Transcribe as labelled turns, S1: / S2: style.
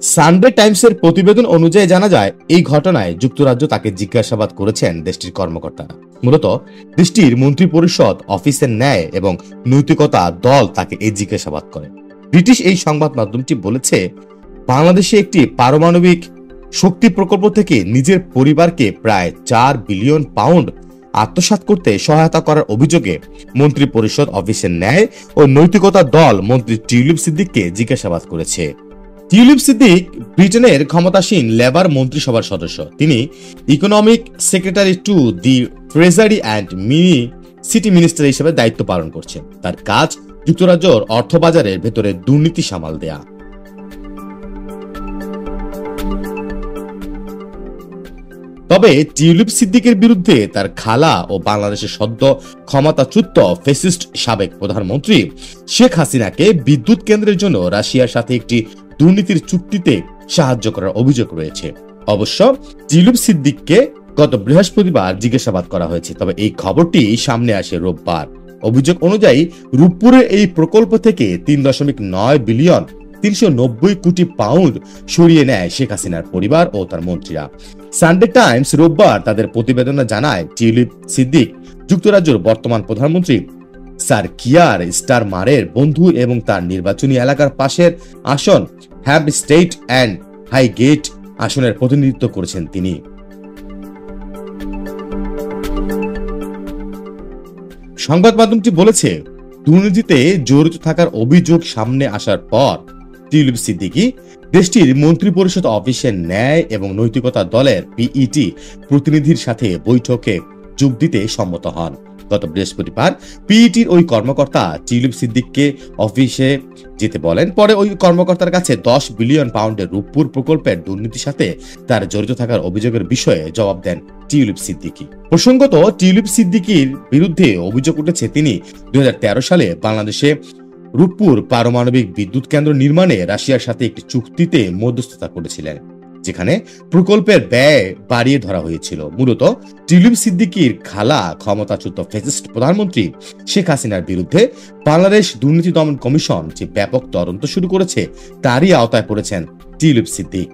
S1: Sunday টাইমসের প্রতিবেদন অনুযায়ী জানা যায়, এই ঘটনায় যুক্তরাজ্য তাকে জিজ্ঞাসাবাদ করেছেন দেশটির কর্মকর্তারা। মূলত দেশটির মন্ত্রিপরিষদ অফিসের ন্যায় এবং নৈতিকতা দল তাকে এই জিজ্ঞাসাবাদ করে। ব্রিটিশ এই সংবাদ মাধ্যমটি বলেছে, বাংলাদেশে একটি পারমাণবিক শক্তি প্রকল্প থেকে নিজের পরিবারকে প্রায় 4 বিলিয়ন পাউন্ড আত্মসাৎ করতে সহায়তা করার অভিযোগে মন্ত্রিপরিষদ অফিসের ন্যায় ও নৈতিকতা দল মন্ত্রী টিউলিপ সিদ্দিককে জিজ্ঞাসাবাদ করেছে। টিউলিপ সিদ্দিক ব্রিটেনের ক্ষমতাসীন লেবার মন্ত্রিসভার সদস্য। তিনি economic secretary to the treasury and mini city minister হিসেবে দায়িত্ব পালন করছেন। তার কাজ যুক্তরাজ্যের অর্থবাজারের ভেতরে দুর্নীতি সামাল দেয়া। তবে টিউলিপ সিদ্দিকের বিরুদ্ধে তার খালা ও বাংলাদেশের সদ্য ক্ষমতাচ্যুত ফ্যাসিস্ট সাবেক প্রধানমন্ত্রী শেখ হাসিনাকে বিদ্যুৎ কেন্দ্রের জন্য রাশিয়ার সাথে একটি দুর্নীতির চুক্তিতে সাহায্য করার অভিযোগ রয়েছে। অবশ্য টিউলিপ সিদ্দিককে গত বৃহস্পতিবার জিজ্ঞাসাবাদ করা হয়েছে, তবে এই খবরটি সামনে আসে রোববার। অভিযোগ অনুযায়ী রূপপুরের এই প্রকল্প থেকে 3.9 বিলিয়ন 390 কোটি পাউন্ড সরিয়ে নেয় শেখ হাসিনার পরিবার ও তার মন্ত্রীরা। সানডে টাইমস রোববার তাদের প্রতিবেদনে জানায়, টিউলিপ সিদ্দিক যুক্তরাজ্যের বর্তমান প্রধানমন্ত্রী স্যার কিয়ার স্টারমারের বন্ধু এবং তার নির্বাচনী এলাকার পাশের আসন হ্যাম্পস্টেড অ্যান্ড হাইগেট আসনের প্রতিনিধিত্ব করেছেন তিনি। সংবাদ মাধ্যমটি বলেছে, দুর্নীতিতে জড়িত থাকার অভিযোগ সামনে আসার পর টিউলিপ সিদ্দিকী দেশটির মন্ত্রিপরিষদ অফিসের ন্যায় এবং নৈতিকতা দলের পিইটি প্রতিনিধির সাথে বৈঠকে যোগ দিতে সম্মত হন। গত বৃহস্পতিবার পিইটির ওই কর্মকর্তা টিউলিপ সিদ্দিককে অফিসে যেতে বলেন। পরে ওই কর্মকর্তার কাছে 10 বিলিয়ন পাউন্ডের রূপপুর প্রকল্পের দুর্নীতির সাথে তার জড়িত থাকার অভিযোগের বিষয়ে জবাব দেন টিউলিপ সিদ্দিকী। প্রসঙ্গত, টিউলিপ সিদ্দিকীর বিরুদ্ধে অভিযোগ উঠেছে তিনি 2013 সালে বাংলাদেশে রূপপুর পারমাণবিক বিদ্যুৎ কেন্দ্র নির্মাণে রাশিয়ার সাথে একটি চুক্তিতে মধ্যস্থতা করেছিলেন, যেখানে প্রকল্পের ব্যয় বাড়িয়ে ধরা হয়েছিল। মূলত টিউলিপ সিদ্দিকীর খালা ক্ষমতাচ্যুত ফ্যাসিস্ট প্রধানমন্ত্রী শেখ হাসিনার বিরুদ্ধে বাংলাদেশ দুর্নীতি দমন কমিশন যে ব্যাপক তদন্ত শুরু করেছে, তারই আওতায় পড়েছেন টিউলিপ সিদ্দিক।